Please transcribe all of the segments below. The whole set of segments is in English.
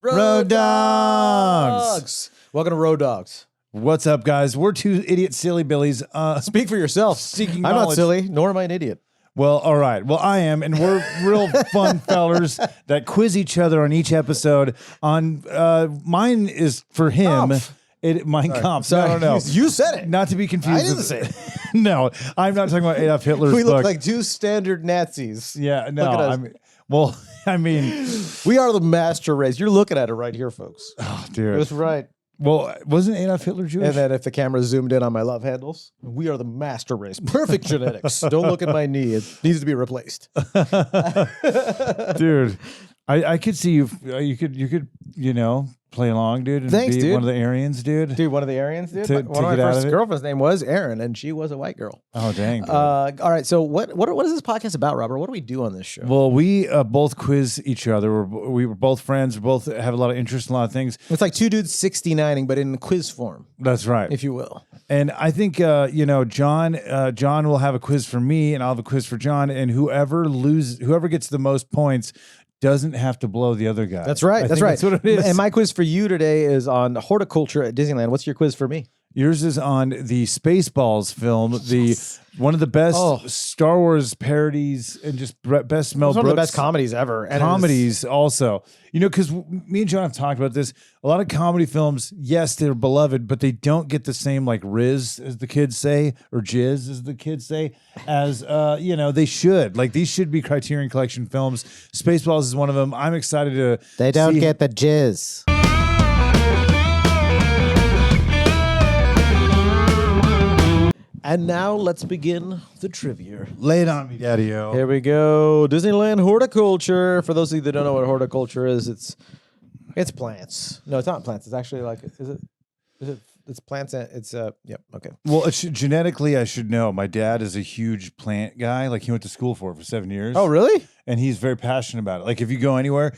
Road Dogs. Welcome to Road Dogs. What's up, guys? We're two idiot silly billies. Speak for yourself. Seeking I'm knowledge. not silly, nor am I an idiot. Well, all right. Well, I am, and we're real fun fellers that quiz each other on each episode. On mine is for him. Mein Kampf. Sorry. No. You said it. Not to be confused. I didn't with- say it. No, I'm not talking about Adolf Hitler's We book. look like two standard Nazis. Yeah, no. Look at us. I mean, We are the master race. You're looking at it right here, folks. oh, dude. That's right. Well, wasn't Adolf Hitler Jewish? And then if the camera zoomed in on my love handles, we are the master race. Perfect genetics. Don't look at my knee. It needs to be replaced. Dude, I could see you. You could, play along, dude. And Thanks, be dude. one of the Aryans, dude. Dude, one of the Aryans, dude. To One of my get out first of it? girlfriend's name was Erin, and she was a white girl. Oh, dang. Dude. All right, so what is this podcast about, Robert? What do we do on this show? Well, we both quiz each other. We were both friends. We both have a lot of interest in a lot of things. It's like two dudes 69ing, but in quiz form, That's right. if you will. And I think, John will have a quiz for me, and I'll have a quiz for John. And whoever gets the most points doesn't have to blow the other guy. That's right. I That's think right. That's what it is. And my quiz for you today is on horticulture at Disneyland. What's your quiz for me? Yours is on the Spaceballs film, one of the best Star Wars parodies and just best Mel It's Brooks. one of the best comedies ever. And comedies also. Because me and John have talked about this. A lot of comedy films, yes, they're beloved, but they don't get the same like riz, as the kids say, or jizz, as the kids say, as they should. Like these should be Criterion Collection films. Spaceballs is one of them. I'm excited to. They don't see- get the jizz. And now let's begin the trivia. Lay it on me, Daddy-o. Here we go. Disneyland horticulture. For those of you that don't know what horticulture is, it's plants. No, it's not plants. It's actually like, it's plants. It's yep. Okay. Well, genetically, I should know. My dad is a huge plant guy. Like he went to school for 7 years. Oh, really? And he's very passionate about it. Like if you go anywhere,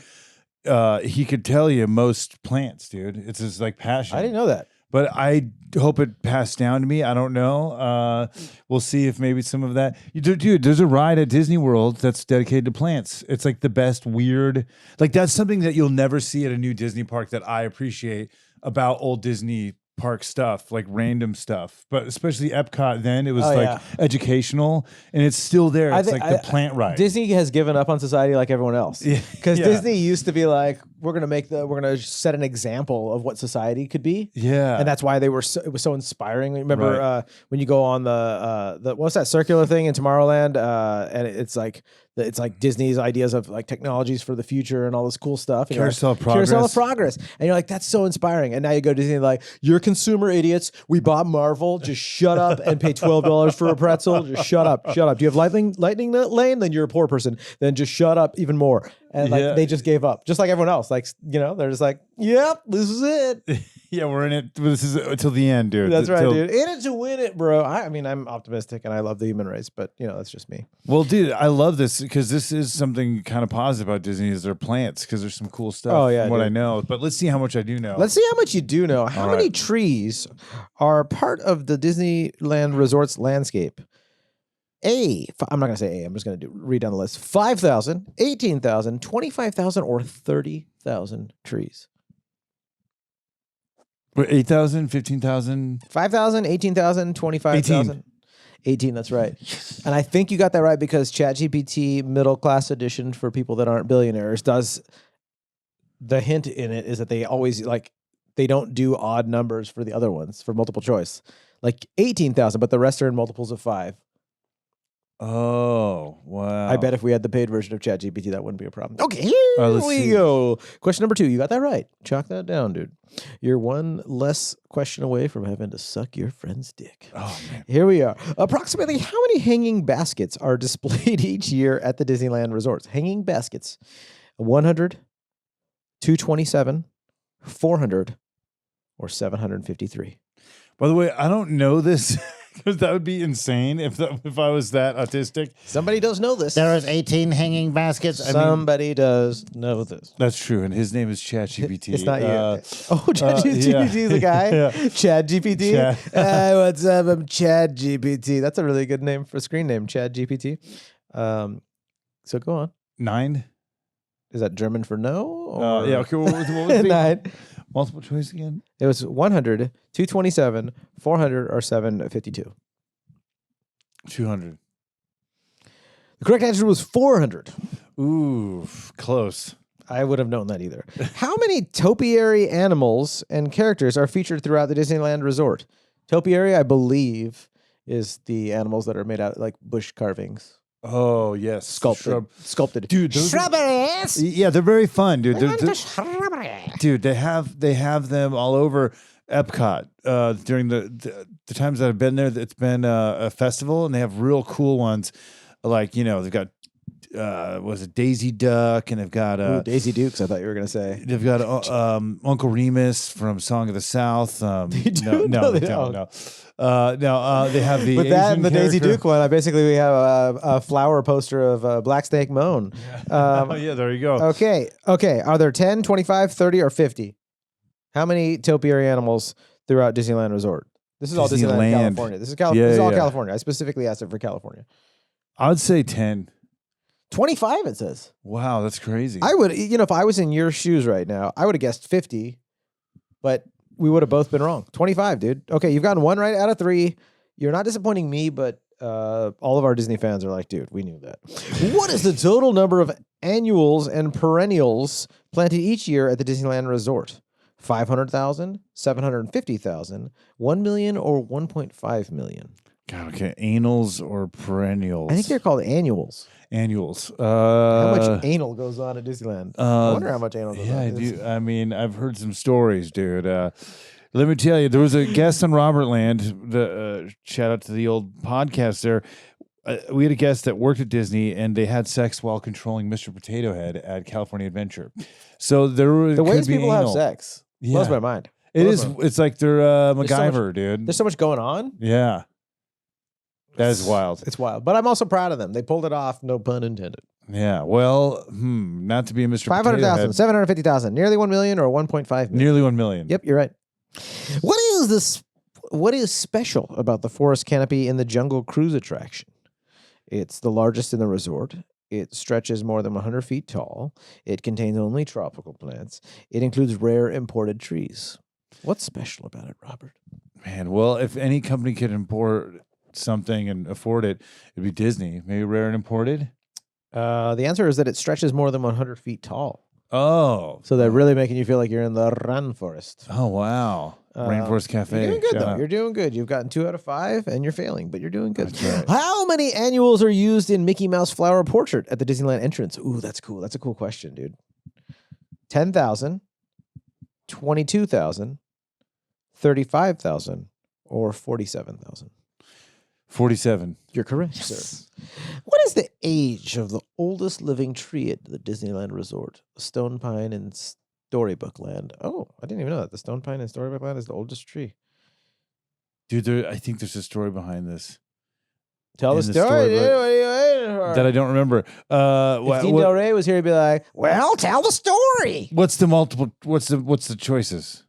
he could tell you most plants, dude. It's his like passion. I didn't know that. But I hope it passed down to me. I don't know. We'll see if maybe some of that. Dude, there's a ride at Disney World that's dedicated to plants. It's like the best weird. Like that's something that you'll never see at a new Disney park that I appreciate about old Disney park stuff, like random stuff. But especially Epcot, then it was educational, and it's still there. It's like the plant ride. Disney has given up on society like everyone else. Yeah. Because Yeah. Disney used to be like, we're gonna set an example of what society could be. Yeah. And that's why it was so inspiring. Remember Right. when you go on the what's that circular thing in Tomorrowland? And it's like Disney's ideas of like technologies for the future and all this cool stuff. And Carousel of Progress. Carousel of Progress. And you're like, that's so inspiring. And now you go to Disney like, you're consumer idiots. We bought Marvel. Just shut up and pay $12 for a pretzel. Just shut up. Shut up. Do you have lightning lane? Then you're a poor person. Then just shut up even more. And like they just gave up. Just like everyone else. Like, they're just like, yep, this is it. Yeah, we're in it. This is until the end, dude. That's right, dude. In it to win it, bro. I mean, I'm optimistic and I love the human race, but that's just me. Well, dude, I love this because this is something kind of positive about Disney is their plants because there's some cool stuff. Oh, yeah, from what dude. I know. But let's see how much I do know. Let's see how much you do know. How All many right. trees are part of the Disneyland Resort's landscape? I'm not going to say A. I'm just going to read down the list. 5,000, 18,000, 25,000, or 30,000 trees. 8,000, 15,000. 5,000, 18,000, 25,000. 18, that's right. And I think you got that right because ChatGPT middle class edition for people that aren't billionaires does. The hint in it is that they always they don't do odd numbers for the other ones for multiple choice. Like 18,000, but the rest are in multiples of 5. Oh, wow. I bet if we had the paid version of ChatGPT, that wouldn't be a problem. Okay, here let's we see. go. Question number 2. You got that right. Chalk that down, dude. You're one less question away from having to suck your friend's dick. Oh, man. Here we are. Approximately how many hanging baskets are displayed each year at the Disneyland resorts? Hanging baskets. 100, 227, 400, or 753. By the way, I don't know this because that would be insane if I was that autistic. Somebody does know this. There is 18 hanging baskets. Somebody does know this. That's true. And his name is ChatGPT. It's not you. ChatGPT is the guy? Yeah. ChatGPT? Chad. Hey, what's up? I'm ChatGPT. That's a really good name for a screen name, ChatGPT. So go on. 9? Is that German for no? Or Yeah. Okay. What was the 9? multiple choice again? It was 100, 227, 400, or 752. 200. The correct answer was 400. Ooh, close. I would have known that either. How many topiary animals and characters are featured throughout the Disneyland Resort? Topiary, I believe, is the animals that are made out like bush carvings. Oh yes, Sculpted. Dude, those Strawberries. yeah, they're very fun, dude. Strawberries. Dude, they have them all over Epcot. During the times that I've been there, it's been a festival, and they have real cool ones. Like they've got was it Daisy Duck, and they've got Daisy Dukes, I thought you were going to say. they've got Uncle Remus from Song of the South. No, they they don't. don't. No, they have the With that Asian and the Daisy character. Duke one, we have a flower poster of Black Snake Moan. Oh yeah, there you go. Okay. Are there 10, 25, 30, or 50? How many topiary animals throughout Disneyland Resort? This is all Disneyland, Disneyland. California. This is all California. I specifically asked it for California. I'd say 10. 25, it says. Wow, that's crazy. I would, if I was in your shoes right now, I would have guessed 50, but we would have both been wrong. 25, dude. Okay, you've gotten 1 right out of 3. You're not disappointing me, but all of our Disney fans are like, dude, we knew that. What is the total number of annuals and perennials planted each year at the Disneyland Resort? 500,000, 750,000, 1 million, or 1.5 million? God, okay, anals or perennials? I think they're called annuals. Annuals. How much anal goes on at Disneyland? I wonder how much anal goes on. Yeah, I do. I mean, I've heard some stories, dude. Let me tell you, there was a guest on Robertland. Shout out to the old podcast there. We had a guest that worked at Disney, and they had sex while controlling Mr. Potato Head at California Adventure. So there The ways could be people anal. have sex Yeah. blows my mind. It is. It's like they're MacGyver, dude. There's so much going on. Yeah. That is wild. It's wild. But I'm also proud of them. They pulled it off, no pun intended. Yeah. Well, not to be a Mr. 500,000, Potato Head. 750,000, nearly 1 million, or 1.5 million. Nearly 1 million. Yep, you're right. What is special about the forest canopy in the Jungle Cruise attraction? It's the largest in the resort. It stretches more than 100 feet tall. It contains only tropical plants. It includes rare imported trees. What's special about it, Robert? Man, well, if any company could import something and afford it, it'd be Disney. Maybe rare and imported. The answer is that it stretches more than 100 feet tall. Oh. So they're really making you feel like you're in the rainforest. Oh, wow. Rainforest Cafe. You're doing good, Shout though. out. You're doing good. You've gotten 2 out of 5, and you're failing, but you're doing good. That's right. How many annuals are used in Mickey Mouse flower portrait at the Disneyland entrance? Ooh, that's cool. That's a cool question, dude. 10,000, 22,000, 35,000, or 47,000? 47. You're correct, sir. What is the age of the oldest living tree at the Disneyland Resort? Stone pine in Storybook Land. Oh, I didn't even know that. The stone pine in Storybook Land is the oldest tree. Dude, I think there's a story behind this Tell the In the story, storybook dude. What are you waiting for? that I don't remember. If Dean Del Rey was here, he'd be like, well, tell the story. What's the choices?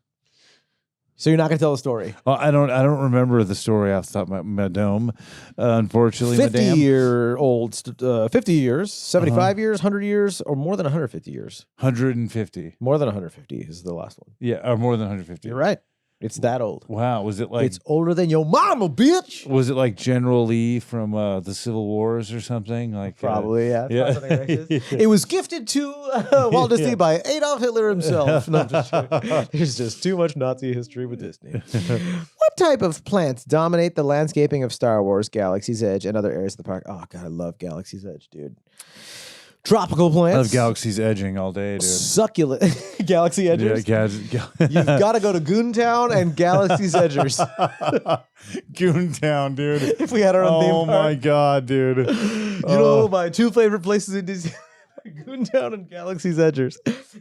So you're not going to tell the story. I don't remember the story off the top of my dome. Unfortunately, 50 madame. 50 years, 75 years, 100 years, or more than 150 years? 150. More than 150 is the last one. Yeah, or more than 150. You're right. It's that old. Wow, was it like It's older than your mama, bitch. was it like General Lee from the Civil Wars or something? Like Probably, yeah. yeah. Something racist. It was gifted to Walt Disney Yeah. by Adolf Hitler himself. No, I'm just joking. There's just too much Nazi history with Disney. What type of plants dominate the landscaping of Star Wars, Galaxy's Edge, and other areas of the park? Oh, God, I love Galaxy's Edge, dude. Tropical plants. I love Galaxy's edging all day, dude. Succulent. Galaxy Edgers. Yeah, You've got to go to Goontown and Galaxy's Edgers. Goontown, dude. If we had our own theme Oh park. my god, dude. You know my 2 favorite places in Disney. Goontown and Galaxy's Edgers.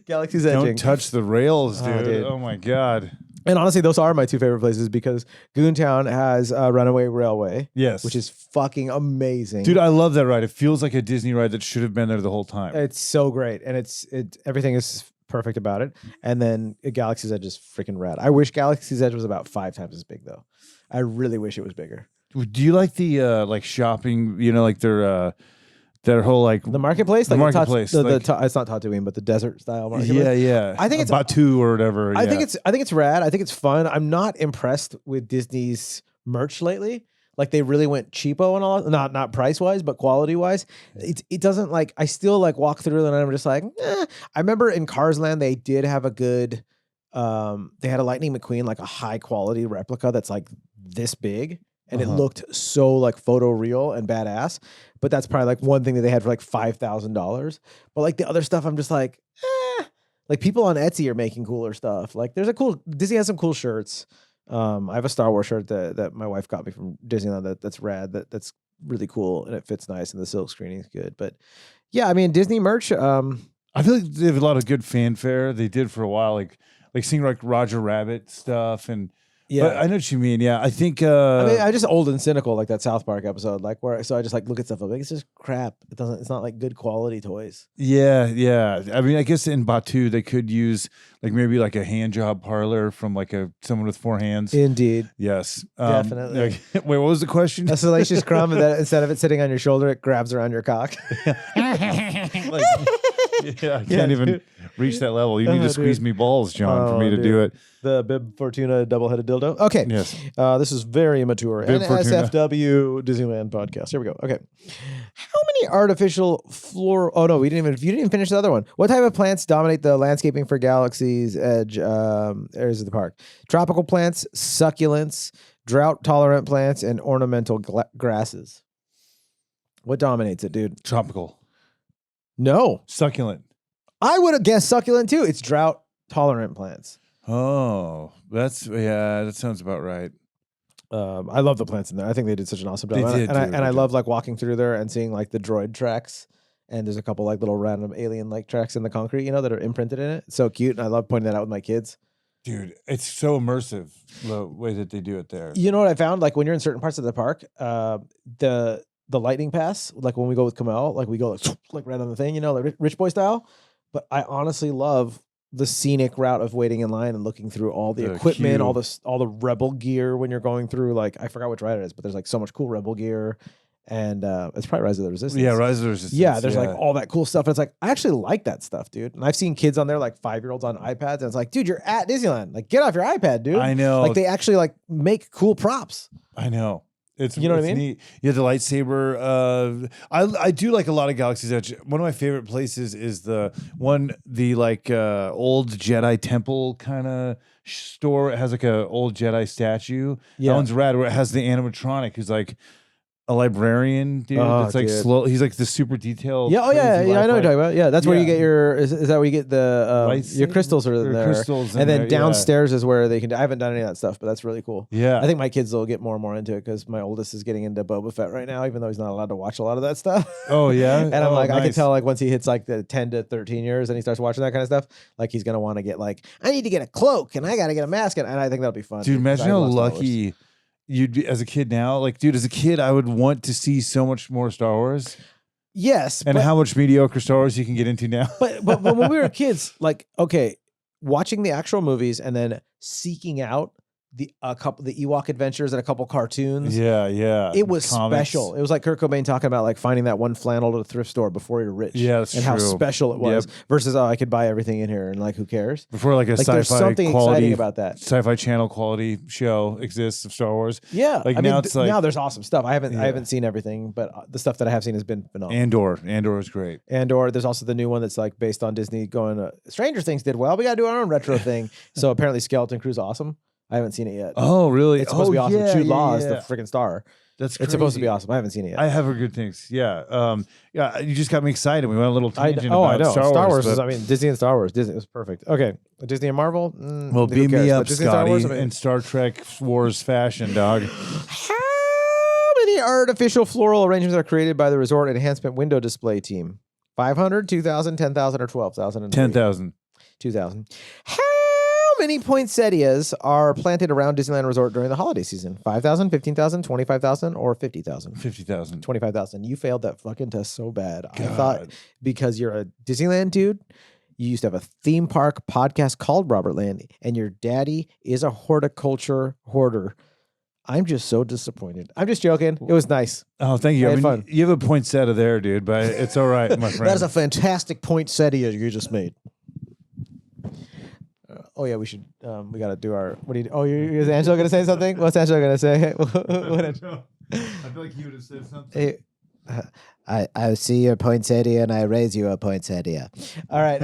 Galaxy's Edging. Don't touch the rails, Oh, dude. dude. Oh my god. And honestly, those are my 2 favorite places because Goontown has a runaway railway, Yes. which is fucking amazing. Dude, I love that ride. It feels like a Disney ride that should have been there the whole time. It's so great, and everything is perfect about it. And then Galaxy's Edge is freaking rad. I wish Galaxy's Edge was about 5 times as big, though. I really wish it was bigger. Do you like the like shopping, like their That whole like The marketplace, the like marketplace, it's not Tatooine, but the desert style marketplace. yeah, yeah. I think it's Batu or whatever. I yeah. think it's rad. I think it's fun. I'm not impressed with Disney's merch lately. Like they really went cheapo and all. Not price wise, but quality wise. It doesn't like. I still like walk through and I'm just like. I remember in Cars Land they did have a good. They had a Lightning McQueen, like a high quality replica that's like this big. And it looked so like photo real and badass. But that's probably like one thing that they had for like $5,000. But like the other stuff, I'm just like, like people on Etsy are making cooler stuff. Like there's Disney has some cool shirts. I have a Star Wars shirt that my wife got me from Disneyland that's rad. That's really cool and it fits nice and the silk screening is good. But yeah, I mean Disney merch. I feel like they have a lot of good fanfare. They did for a while, like seeing like Roger Rabbit stuff and. Yeah, but I know what you mean. Yeah, I think. I mean, I'm just old and cynical, like that South Park episode, like so I just like look at stuff like it's just crap. It's not like good quality toys. Yeah, yeah. I mean, I guess in Batu they could use like maybe like a hand job parlor from like someone with 4 hands. Indeed, Yes, definitely. Wait, what was the question? A salacious crumb that instead of it sitting on your shoulder, it grabs around your cock. Like, yeah, I can't even reach that level. You need to squeeze me balls, John, for me to do it. The Bib Fortuna double-headed dildo. Okay. Yes. This is very immature. Bib Fortuna. NSFW Disneyland podcast. Here we go. Okay. How many artificial floor? Oh no, you didn't even finish the other one. What type of plants dominate the landscaping for Galaxy's Edge areas of the park? Tropical plants, succulents, drought-tolerant plants, and ornamental grasses. What dominates it, dude? Tropical. No. Succulent. I would have guessed succulent too. It's drought-tolerant plants. Oh, that sounds about right. I love the plants in there. I think they did such an awesome job. They did, I love like walking through there and seeing like the droid tracks. And there's a couple like little random alien like tracks in the concrete, that are imprinted in it. It's so cute. And I love pointing that out with my kids. Dude, it's so immersive the way that they do it there. You know what I found? Like when you're in certain parts of the park, the lightning pass, like when we go with Kamel, like we go like right on the thing, like rich boy style. But I honestly love the scenic route of waiting in line and looking through all the equipment, queue. all the Rebel gear when you're going through. Like I forgot which ride it is, but there's like so much cool Rebel gear, and it's probably Rise of the Resistance. Yeah, Rise of the Resistance. Yeah, there's like all that cool stuff. And it's like I actually like that stuff, dude. And I've seen kids on there, like 5-year-olds on iPads, and it's like, dude, you're at Disneyland. Like, get off your iPad, dude. I know. Like they actually like make cool props. I know. It's what I mean? Neat. Yeah, the lightsaber. I do like a lot of Galaxy's Edge. One of my favorite places is the old Jedi temple kind of store. It has like a old Jedi statue. Yeah. That one's rad. Where it has the animatronic who's like a librarian dude. Oh, it's like dude. slow. He's like the super detailed. Yeah, I know what you're talking about. Yeah, that's where you get your. Is that where you get the your crystals are there? Crystals, and then there, downstairs is where they can. I haven't done any of that stuff, but that's really cool. Yeah, I think my kids will get more and more into it because my oldest is getting into Boba Fett right now, even though he's not allowed to watch a lot of that stuff. Oh yeah, and I'm like, nice. I can tell like once he hits like the 10 to 13 years and he starts watching that kind of stuff, like he's gonna want to get like, I need to get a cloak and I got to get a mask, and I think that'll be fun. Dude, imagine how lucky you'd be as a kid now. Like, dude, as a kid, I would want to see so much more Star Wars. Yes, and how much mediocre Star Wars you can get into now. but when we were kids, like, okay, watching the actual movies and then seeking out the Ewok adventures and a couple cartoons. Yeah, yeah. It was Comics. special. It was like Kurt Cobain talking about like finding that one flannel at a thrift store before you're rich. Yeah, that's and true. how special it was versus I could buy everything in here and like who cares? Before like a Like sci-fi there's something quality exciting about that. Sci-fi channel quality show exists of Star Wars. Yeah, like I now mean, it's like now there's awesome stuff. I haven't seen everything, but the stuff that I have seen has been phenomenal. Andor is great. Andor, there's also the new one that's like based on Disney going. Stranger Things did well. We got to do our own retro thing. So apparently, Skeleton Crew's awesome. I haven't seen it yet. Oh, really? It's supposed to be awesome. Yeah, Jude Law is yeah. the freaking star. That's It's supposed to be awesome. I haven't seen it yet. I have heard good things. Yeah. Yeah. You just got me excited. We went on a little tangent I about know. Star Wars but- is, I mean, Disney and Star Wars. Disney was perfect. Okay. Disney and Marvel? Well, who beam cares? me But up, Disney and Star Scotty, Wars, I mean, in Star Trek Wars fashion, dog. how many artificial floral arrangements are created by the Resort Enhancement Window Display team? 500, 2,000, 10,000, or 12,000? 10,000. 2,000. How many poinsettias are planted around Disneyland Resort during the holiday season? 5,000, 15,000, 25,000, or 50,000? 50,000. 25,000. You failed that fucking test so bad. I thought because you're a Disneyland dude, you used to have a theme park podcast called Robertland, and your daddy is a horticulture hoarder. I'm just so disappointed. I'm just joking. It was nice. Oh, thank you. I I had mean, fun. you have a poinsettia there, dude, but it's all right, my friend. That is a fantastic poinsettia you just made. Oh yeah, we should. We got to do our. What do you? Oh, is Angelo gonna say something? What's Angelo gonna say? I feel like he would have said something. I see your poinsettia and I raise you a poinsettia. All right,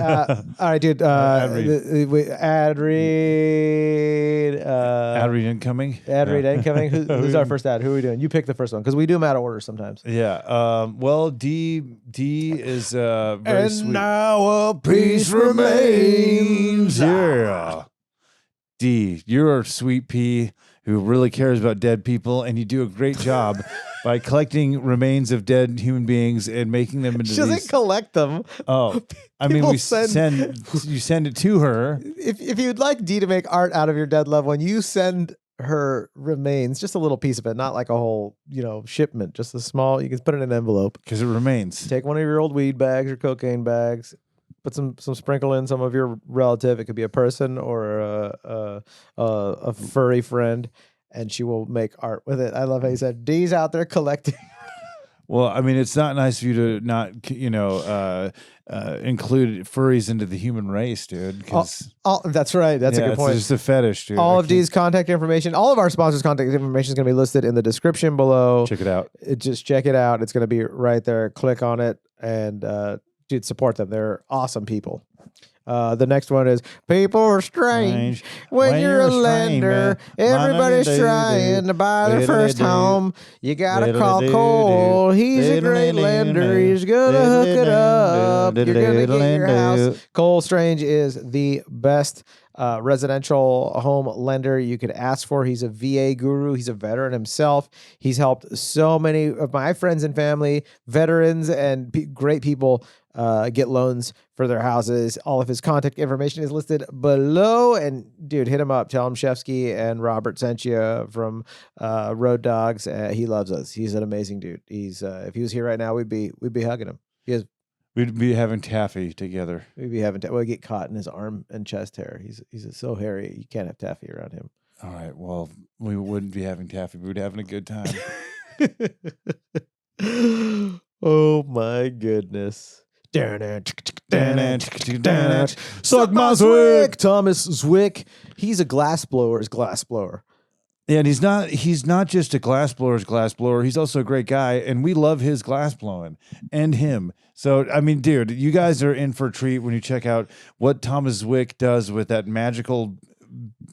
dude. Ad read. Ad read. Ad read incoming. Ad read incoming. Who's our first ad? Who are we doing? You pick the first one because we do them out of order sometimes. Yeah. Well, D is very And sweet. now a Peace remains. Yeah. D, you're a sweet pea who really cares about dead people, and you do a great job by collecting remains of dead human beings and making them into She doesn't these. collect them. Oh, I mean, People we you send it to her. If you'd like Dee to make art out of your dead loved one, you send her remains, just a little piece of it, not like a whole, shipment, just a small. You can put it in an envelope. Because it remains. Take one of your old weed bags or cocaine bags. Put some sprinkle in some of your relative. It could be a person or a furry friend, and she will make art with it. I love how you said Dee's out there collecting. Well, I mean, it's not nice of you to not, include furries into the human race, dude. That's right. That's a good point. It's just a fetish, dude. All of Dee's contact information, all of our sponsors' contact information is going to be listed in the description below. Check it out. Just check it out. It's going to be right there. Click on it and dude, support them. They're awesome people. The next one is people are strange when you're a lender. Everybody's trying to buy their first home. You gotta call Cole. He's a great lender. He's gonna hook it up. You're gonna get your house. Cole Strange is the best residential home lender you could ask for. He's a VA guru. He's a veteran himself. He's helped so many of my friends and family, veterans, and great people get loans for their houses. All of his contact information is listed below. And dude, hit him up. Tell him Shefsky and Robert sent you from Road Dogs. He loves us. He's an amazing dude. He's if he was here right now, we'd be hugging him. We'd be having taffy together. We'd be having we'll get caught in his arm and chest hair. He's so hairy. You can't have taffy around him. All right. Well, we wouldn't be having taffy. We'd be having a good time. Oh my goodness. Suck my Zwick. Thomas Zwick. He's a glassblower's glassblower. Yeah, and he's not just a glassblower's glassblower. He's also a great guy, and we love his glass blowing and him. So, I mean, dude, you guys are in for a treat when you check out what Thomas Zwick does with that magical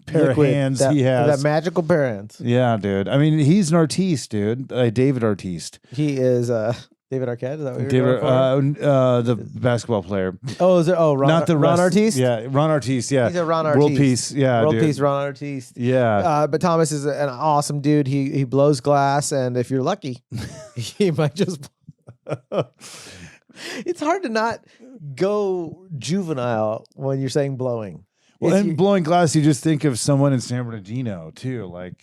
pair of hands he has. That magical pair of hands. Yeah, dude. I mean, he's an artiste, dude. David Artiste. He is David Arquette. Is that what you're David, going for? the basketball player. Oh, is it? Oh, Ron, Not the Ron rest, Artiste? Yeah, Ron Artiste. Yeah, He's a Ron Artiste. World Peace. Yeah, World dude. Peace, Ron Artiste. Yeah. But Thomas is an awesome dude. He blows glass, and if you're lucky, he might just. It's hard to not go juvenile when you're saying blowing. Well, and blowing glass, you just think of someone in San Bernardino too, like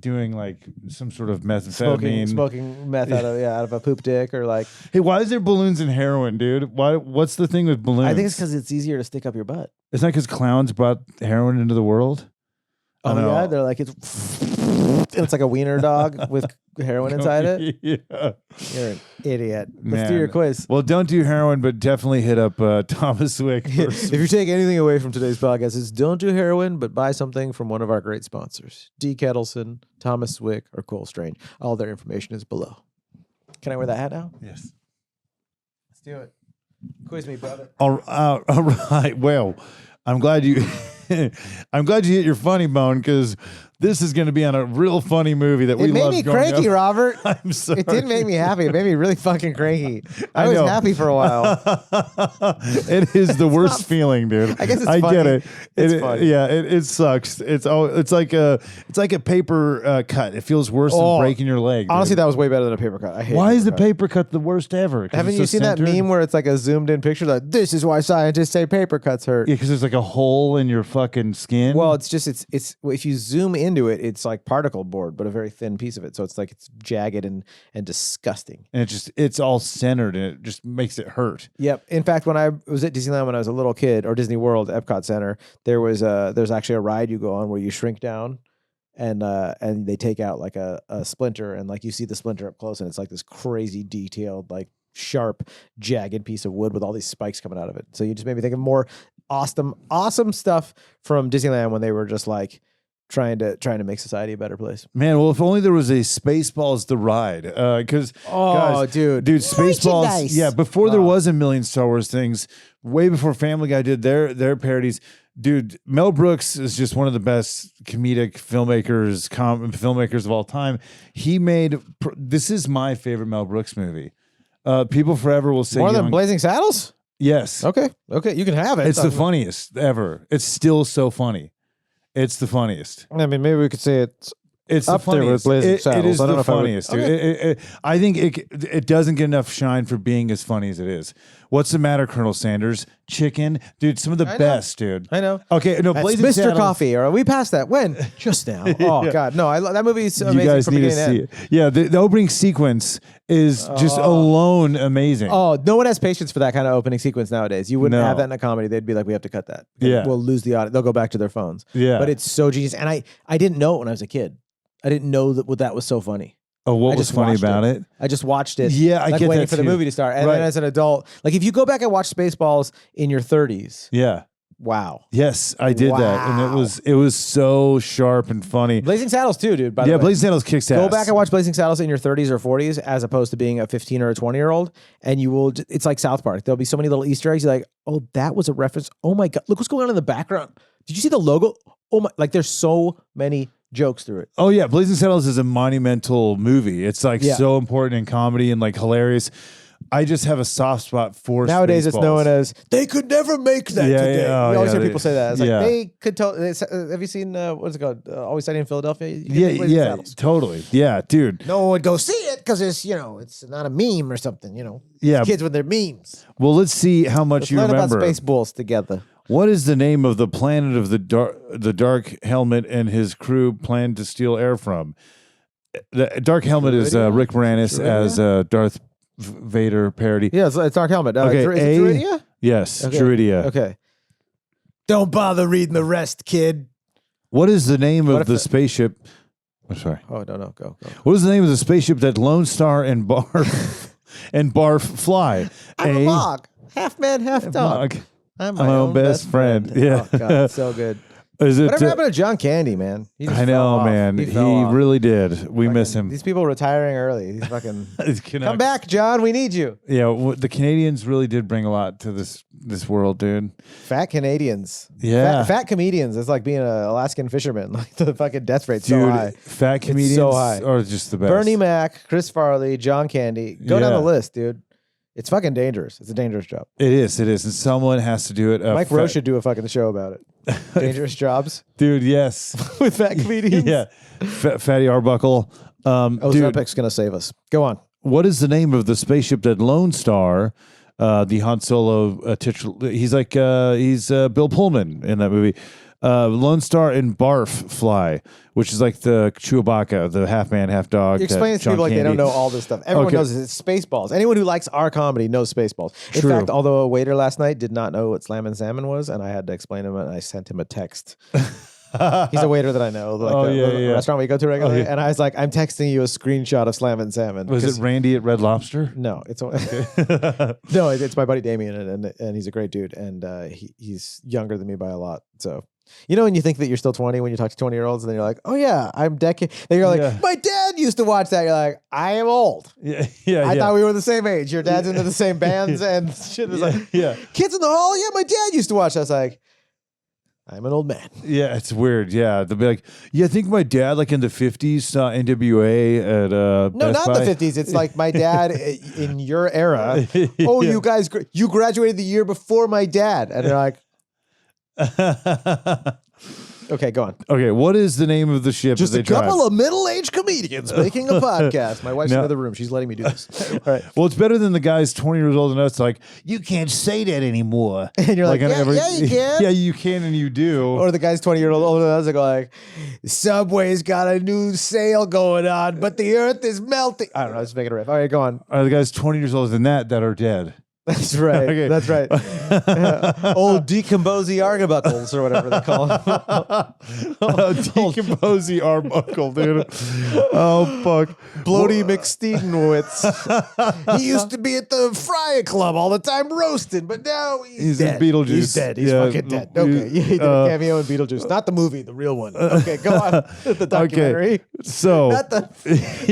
doing like some sort of methamphetamine, smoking meth out of a poop dick, or like. Hey, why is there balloons in heroin, dude? What's the thing with balloons? I think it's because it's easier to stick up your butt. It's not because clowns brought heroin into the world. Oh yeah, they're like it's like a wiener dog with heroin inside it. Yeah, you're an idiot. Let's do your quiz. Well, don't do heroin, but definitely hit up Thomas Zwick. If you take anything away from today's podcast, it's don't do heroin, but buy something from one of our great sponsors: D. Kettleson, Thomas Zwick, or Cole Strange. All their information is below. Can I wear that hat now? Yes. Let's do it. Quiz me, brother. All right. Well, I'm glad you hit your funny bone, because this is going to be on a real funny movie that we love. It made me cranky, Robert. I'm sorry. It didn't make me happy. It made me really fucking cranky. I was happy for a while. It is the worst feeling, dude. I guess it's I funny. get it. It's funny. Yeah, it sucks. It's like a paper cut. It feels worse than breaking your leg. Dude. Honestly, that was way better than a paper cut. I hate. Why is the paper cut the worst ever? Haven't you seen that meme where it's like a zoomed in picture? Like, this is why scientists say paper cuts hurt. Yeah, because there's like a hole in your fucking skin. Well, it's if you zoom into it, it's like particle board, but a very thin piece of it. So it's like it's jagged and disgusting. And it's all centered, and it just makes it hurt. Yep. In fact, when I was at Disneyland when I was a little kid, or Disney World, Epcot Center, there's actually a ride you go on where you shrink down, and they take out like a splinter, and like you see the splinter up close, and it's like this crazy detailed, like sharp, jagged piece of wood with all these spikes coming out of it. So you just made me think of more awesome stuff from Disneyland when they were just like trying to make society a better place. Man, well, if only there was a Spaceballs the ride, because dude, Spaceballs, Merchandise. yeah, before there was a million Star Wars things, way before Family Guy did their parodies. Dude, Mel Brooks is just one of the best comedic filmmakers of all time. He made this is my favorite Mel Brooks movie. People forever will say More than Blazing Saddles? Yes. Okay, you can have it. It's the funniest ever. It's still so funny. It's the funniest. I mean, maybe we could say It's up the there with funniest. Blazing It Saddles. is I don't know the if I would- funniest, dude. Okay. I think it doesn't get enough shine for being as funny as it is. What's the matter, Colonel Sanders? Chicken, dude. Some of the I know. best, dude. I know. Okay, no, That's Blazing Mr. Saddles. Coffee, or are we past that? When? Just now. Oh Yeah. God, no! I love that movie. Is amazing You guys from need to beginning see to end. it. Yeah, the opening sequence is just alone amazing. Oh, no one has patience for that kind of opening sequence nowadays. You wouldn't No. have that in a comedy. They'd be like, we have to cut that. Yeah. We'll lose the audience. They'll go back to their phones. Yeah. But it's so genius. And I didn't know it when I was a kid. I didn't know that was so funny. Oh, what I was just funny watched about it? I just watched it. Yeah, I like get waiting that for the too. movie to start. And Right. then as an adult, like if you go back and watch Spaceballs in your 30s, Yeah. wow. Yes, I did that, and it was so sharp and funny. Blazing Saddles too, dude. By the Yeah, way. Blazing Saddles kicks ass. Go back and watch Blazing Saddles in your 30s or 40s as opposed to being a 15 or a 20-year-old. And you will, it's like South Park. There'll be so many little Easter eggs. You're like, oh, that was a reference. Oh my God. Look what's going on in the background. Did you see the logo? Oh my, like there's so many jokes through it. Oh yeah, Blazing Saddles is a monumental movie. It's like so important in comedy and like hilarious. I just have a soft spot for Nowadays it's Spaceballs. known as, they could never make that Yeah, today. yeah, oh, you always yeah, hear people say that. It's yeah. like, they could tell. Have you seen, what's it called? Always Sunny in Philadelphia? You can Yeah, make Blazing yeah, Saddles. totally. Yeah, dude. No one would go see it because it's it's not a meme or something. Yeah. Kids with their memes. Well, let's see how much Let's you learn remember. about Spaceballs together. What is the name of the planet of the Dark Helmet and his crew plan to steal air from? The Dark Helmet is Rick Moranis as Darth Vader parody. Yeah, it's Dark Helmet. Okay, is it Druidia? Yes, Okay. Druidia. Okay. Don't bother reading the rest, kid. What is the name What of if the the- spaceship? I'm sorry. Oh, no, go. What is the name of the spaceship that Lone Star and Barf and Barf fly? I'm a log. Half man, half dog. Mog. I'm my own best friend. Yeah. Oh, God, so good. Is it? Whatever happened to John Candy, man? He just I fell know, off. man. He fell off. really did. We miss Fucking- him. These people retiring early. These fucking It's Canucks. come back, John. We need you. Yeah, the Canadians really did bring a lot to this world, dude. Fat Canadians. Yeah. Fat comedians. It's like being an Alaskan fisherman. Like the fucking death rate's so Dude, high. fat comedians so high. are just the best. Bernie Mac, Chris Farley, John Candy. Go down Yeah. the list, dude. It's fucking dangerous. It's a dangerous job. It is, and someone has to do it. Mike Rowe should do a fucking show about it. Dangerous jobs dude. Yes, with fat comedians. yeah. Fatty Arbuckle. Oh, Dude, Zepic's gonna save us. Go on. what is the name of the spaceship that Lone Star, the Han Solo titular? He's like he's Bill Pullman in that movie. Lone Star and Barf fly, which is like the Chewbacca, the half man, half dog. Explain it to John people like they Candy. don't know all this stuff. Everyone Okay. knows it's Spaceballs. Anyone who likes our comedy knows Spaceballs. In True. fact, although a waiter last night did not know what Slam and Salmon was, and I had to explain him, and I sent him a text. He's a waiter that I know, like Oh, the yeah, yeah. restaurant we go to regularly. Okay. And I was like, I'm texting you a screenshot of Slam and Salmon. Was 'cause- it Randy at Red Lobster? No, it's no, it's my buddy Damien, and he's a great dude, and he's younger than me by a lot. So, when you think that you're still 20 when you talk to 20-year-olds, and then you're like, oh yeah, I'm decade. Then you're like, Yeah. my dad used to watch that. You're like, I am old. Yeah, yeah. I thought we were the same age. Your dad's into the same bands and shit. It's like, yeah. kids in the hall. Yeah, my dad used to watch. I was like, I'm an old man. Yeah, it's weird. Yeah, they'll be like, yeah, I think my dad, like in the 50s, saw NWA at No, Best not Buy. the 50s. It's like my dad in your era. Oh, Yeah. you guys, you graduated the year before my dad. And they're like, okay, go on. Okay, what is the name of the ship Just that they a couple drive? of middle-aged comedians making a podcast. My wife's in No. the other room. She's letting me do this. All right. Well, it's better than the guys 20 years old and us like, you can't say that anymore. And you're like, on yeah, yeah, you can. Yeah, you can and you do. Or the guy's 20 years old older than us. They go like, Subway's got a new sale going on, but the earth is melting. I don't know. I was making a riff. All right, go on. Are the guys 20 years older than that are dead? That's right. Okay. That's right. Old decomposy argabuckles or whatever they call them. Decomposy Arbuckle, dude. Oh, fuck. Bloody McStedenwitz. He used to be at the Fry Club all the time roasting, but now he's in dead. Beetlejuice. He's dead. He's Yeah. fucking dead. Okay. He did a cameo in Beetlejuice. Not the movie, the real one. Okay, go on. The documentary. Okay. So, Not the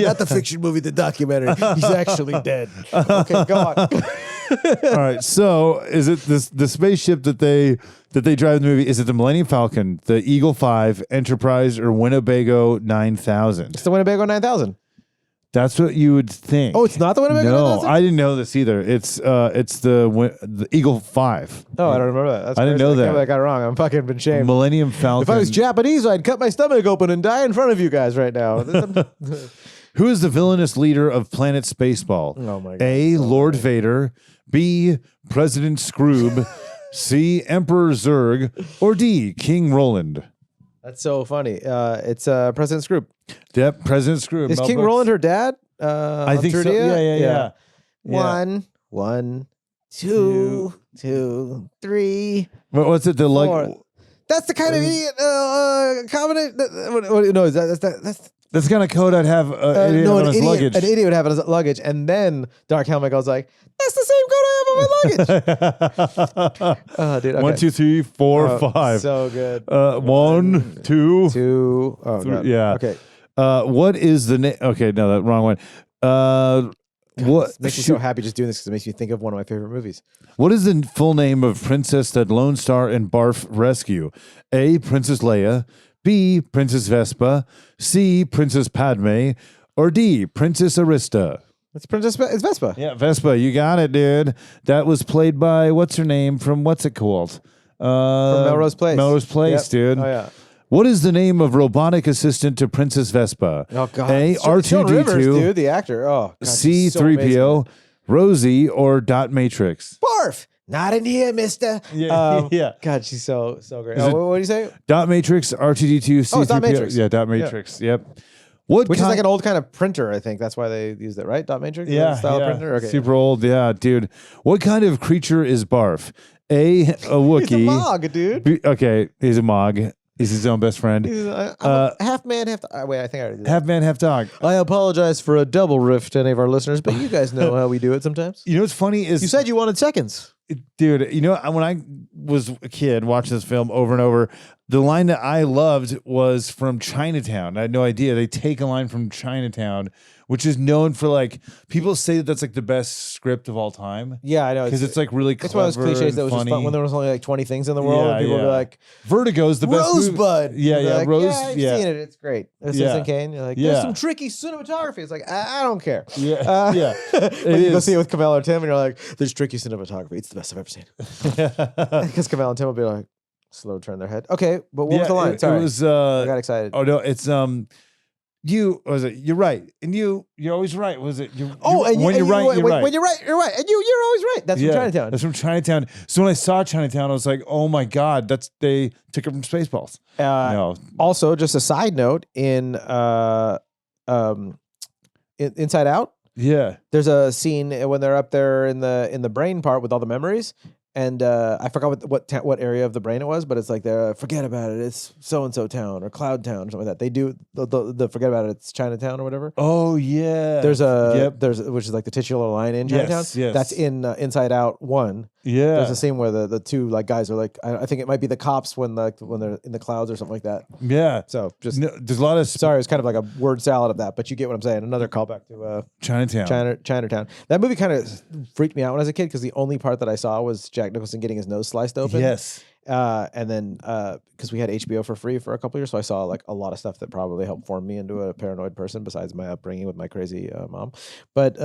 not the fiction movie, the documentary. He's actually dead. Okay, go on. all right. So, is it the spaceship that they drive in the movie? Is it the Millennium Falcon, the Eagle 5, Enterprise, or Winnebago 9000? It's the Winnebago 9000. That's what you would think. Oh, it's not the Winnebago No, 9000? I didn't know this either. It's the Eagle 5. Oh, I don't remember that. That's I didn't crazy. know that. I got it wrong. I'm fucking been shamed. Millennium Falcon. If I was Japanese, I'd cut my stomach open and die in front of you guys right now. Who is the villainous leader of Planet Spaceball? Oh my God. A. Lord Vader. B. President Scroob. C. Emperor Zurg. Or D. King Roland. That's so funny. It's President Scroob. Yep, President Scroob. Is Mel King Brooks. Roland her dad? I think so. Trudia? Yeah. 1, 2, 2, 3. What's it? The Four. That's the kind of idiot covenant. No, is that's that's the kind of code I'd have idiot no, on an his idiot. luggage. An idiot would have it as luggage, and then Dark Helmet goes like, "That's the same code I have on my luggage." Oh, dude. Okay. 1, 2, 3, 4, Oh, 5. So good. 1, 2, 2. Oh, three, God. yeah. Okay. What is the name? Okay, no, that wrong one. What This makes me so happy just doing this because it makes me think of one of my favorite movies. What is the full name of Princess that Lone Star and Barf rescue? A. Princess Leia. B. Princess Vespa. C. Princess Padme. Or D. Princess Arista. It's It's Vespa. Yeah, Vespa. You got it, dude. That was played by what's her name from what's it called? From Melrose Place. Melrose Place, Yep. dude. Oh yeah. What is the name of robotic assistant to Princess Vespa? Oh God. A. Joan Rivers, R2D2. dude, the actor. Oh. God, C. she's so amazing. 3PO. Rosie or Dot Matrix? Barf. Not in here, mister. Yeah. God, she's so great. Is it- What do you say? Dot Matrix, R2D2, C3PO. Oh, it's Dot Matrix. Yeah, Dot Matrix. Yep. What Which is kind- like an old kind of printer, I think. That's why they used it, right? Dot Matrix? Is that yeah, the style yeah. printer? Okay. Super old. Yeah, dude. What kind of creature is Barf? A Wookiee. He's a Mog, dude. Okay, he's a Mog. He's his own best friend. I'm a half man, half. Wait, I think I already did that. Half man, half dog. I apologize for a double riff to any of our listeners, but you guys know how we do it sometimes. You know what's funny is You said you wanted seconds. dude, you know, when I was a kid watching this film over and over, the line that I loved was from Chinatown. I had no idea. They take a line from Chinatown, which is known for like, people say that that's like the best script of all time. Yeah, I know. Because it's like really It's one of those clever cliches that was and just fun funny. when there was only like 20 things in the world. Yeah, and people would be yeah. like, Vertigo's the best movie. Rosebud. Yeah, They're yeah, like, Rose. Yeah, I've yeah. seen it. It's great. Citizen Yeah. Kane. You're like, Yeah. there's some tricky cinematography. It's like, I don't care. Yeah, yeah. But you go is. see it with Cavell or Tim, and you're like, there's tricky cinematography. It's the best I've ever seen. Because Cavell and Tim will be like, slow turn their head. Okay, but what was the line? It Sorry. was I got excited. oh no, it's you was it? You're right, and you're always right. Was it? When you're right, you're right. When you're right, you're right, and you're always right. That's from Chinatown. That's from Chinatown. So when I saw Chinatown, I was like, oh my god, they took it from Spaceballs. No, Also, just a side note in Inside Out, yeah, there's a scene when they're up there in the brain part with all the memories, and I forgot what area of the brain it was, but it's like they're forget about it. It's so and so town or Cloud Town or something like that. They do the forget about it. It's Chinatown or whatever. oh yeah. There's which is like the titular line in Chinatown. Yes. That's in Inside Out 1. Yeah, There's a scene where the two like guys are like I think it might be the cops when they're in the clouds or something like that. yeah. So just No, there's a lot of sorry, it's kind of like a word salad of that, but you get what I'm saying. Another callback to Chinatown. Chinatown. That movie kind of freaked me out when I was a kid because the only part that I saw was Jack Nicholson getting his nose sliced open. Yes. And then because we had HBO for free for a couple years, so I saw like a lot of stuff that probably helped form me into a paranoid person besides my upbringing with my crazy mom. But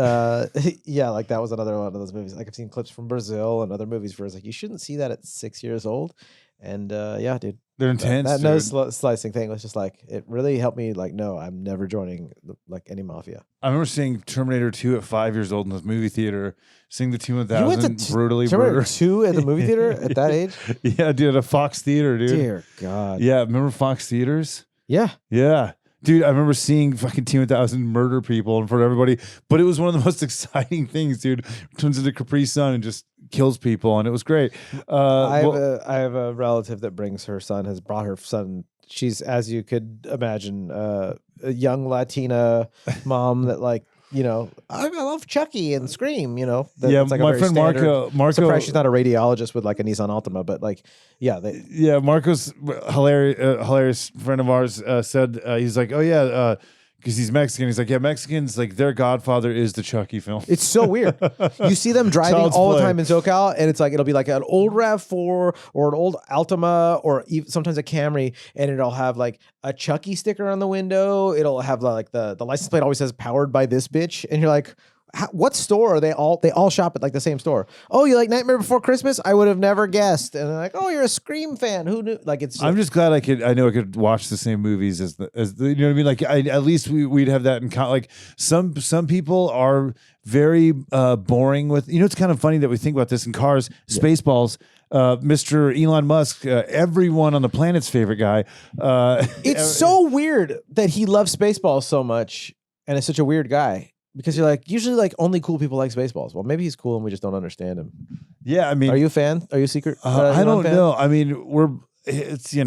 yeah, like that was another one of those movies. Like I've seen clips from Brazil and other movies where it's like you shouldn't see that at 6 years old. And yeah, dude. They're intense. That dude. nose slicing thing was just like it really helped me. Like, no, I'm never joining like any mafia. I remember seeing Terminator 2 at 5 years old in the movie theater, seeing the You went T-1000 to brutally Terminator murdered. 2 at the movie theater at that age. Yeah, dude, at a Fox Theater, dude. Dear God. Yeah, remember Fox Theaters? Yeah. Yeah. Dude, I remember seeing fucking T-1000 murder people in front of everybody, but it was one of the most exciting things, dude. Turns into Capri Sun and just kills people, and it was great. I have a relative that has brought her son. She's, as you could imagine, a young Latina mom that like, I love Chucky and Scream, Yeah, it's like my friend Marco. Surprised she's not a radiologist with like a Nissan Altima, but like, yeah, Marco's hilarious friend of ours said he's like, oh yeah, because he's Mexican. He's like, yeah, Mexicans, like their godfather is the Chucky film. It's so weird. You see them driving Child's all the Play. time in SoCal, and it's like it'll be like an old RAV4 or an old Altima or sometimes a Camry, and it'll have like a Chucky sticker on the window. It'll have like the license plate always says "powered by this bitch," and you're like, what store are they all? They all shop at like the same store. Oh, you like Nightmare Before Christmas? I would have never guessed. And they're like, oh, you're a Scream fan. Who knew? Like it's. I'm just glad I could watch the same movies as the you know what I mean. Like at least we'd have that in like some people are very boring with. It's kind of funny that we think about this in cars. Spaceballs. Mr. Elon Musk, everyone on the planet's favorite guy. It's so weird that he loves Spaceballs so much and is such a weird guy. Because you're like, usually like only cool people like Spaceballs. Well, maybe he's cool and we just don't understand him. Yeah, I mean, are you a fan? Are you a secret? I don't fan? know. I mean, it's he's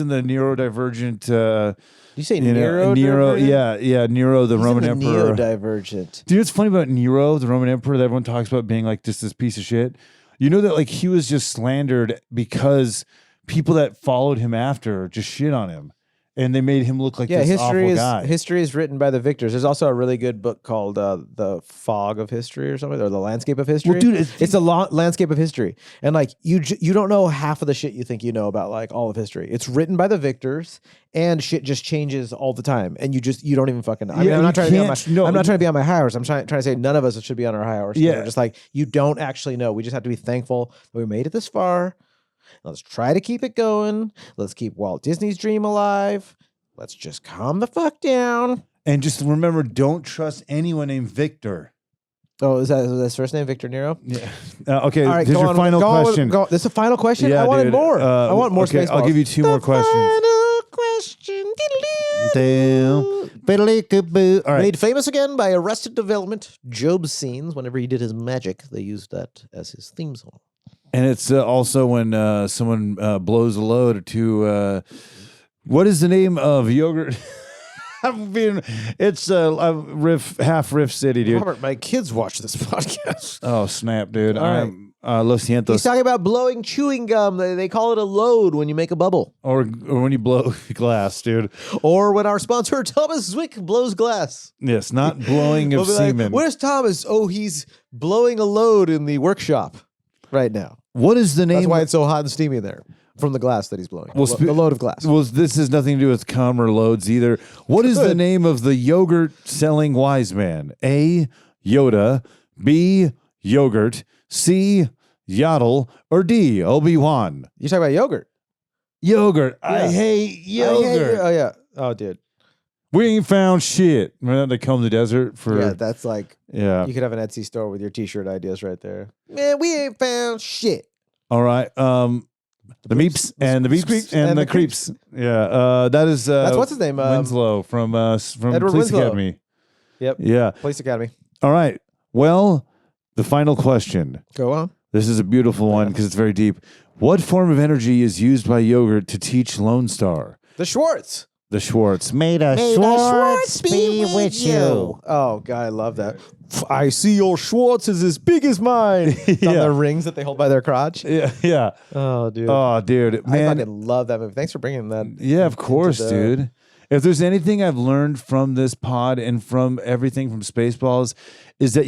in the neurodivergent. You say Nero? Nero, yeah, Nero, the Roman emperor. Neurodivergent. Dude, it's funny about Nero, the Roman emperor, that everyone talks about being like just this piece of shit. You know that like he was just slandered because people that followed him after just shit on him. And they made him look like this awful guy. History is written by the victors. There's also a really good book called The Fog of History or something, or The Landscape of History. Well, dude, it's a landscape of history. And like you don't know half of the shit you think you know about like all of history. It's written by the victors, and shit just changes all the time. And you don't even fucking know. I mean, I'm not trying to be on my high horse. I'm trying to say none of us should be on our high horse. Yeah. We're just like, you don't actually know. We just have to be thankful that we made it this far. Let's try to keep it going. Let's keep Walt Disney's dream alive. Let's just calm the fuck down. And just remember, don't trust anyone named Victor. Oh, is that his first name, Victor Nero? Yeah. Okay, All right, here's your final question. This is a final question? Yeah, I wanted dude. more. I want more okay, Spaceballs. I'll give you two more questions. Final question. All right. Made famous again by Arrested Development, Job's scenes. Whenever he did his magic, they used that as his theme song. And it's also when someone blows a load to... what is the name of yogurt? It's Riff City, dude. Robert, my kids watch this podcast. Oh, snap, dude. All right. Lo siento. He's talking about blowing chewing gum. They call it a load when you make a bubble. Or when you blow glass, dude. Or when our sponsor, Thomas Zwick, blows glass. Yes, not blowing of We'll be like, semen. where's Thomas? Oh, he's blowing a load in the workshop right now. What is the name? That's why it's so hot and steamy there. From the glass that he's blowing. Well, The load of glass. Well, this has nothing to do with cum or loads either. What is the name of the yogurt selling wise man? A, Yoda. B, yogurt. C, Yaddle. Or D, Obi-Wan? You're talking about yogurt. Yogurt. Yeah. I hate yogurt. Oh, yeah. Oh, dude. We ain't found shit. Remember they come to the desert for... Yeah, that's like... Yeah. You could have an Etsy store with your t-shirt ideas right there. Man, we ain't found shit. All right. The meeps and the beeps and the creeps. Yeah. That is... That's what's his name? Winslow from Edward Police Winslow. Academy. Yep. Yeah. Police Academy. All right. Well, the final question. Go on. This is a beautiful one because it's very deep. What form of energy is used by yogurt to teach Lone Star? The Schwartz. The Schwartz. May the Schwartz be with you. Oh, God, I love that. I see your Schwartz is as big as mine. It's on Yeah. the rings that they hold by their crotch. Yeah. Yeah. Oh, dude. Oh, dude. I Man. fucking love that movie. Thanks for bringing that. Yeah, of course, the- dude. If there's anything I've learned from this pod and from everything from Spaceballs, is that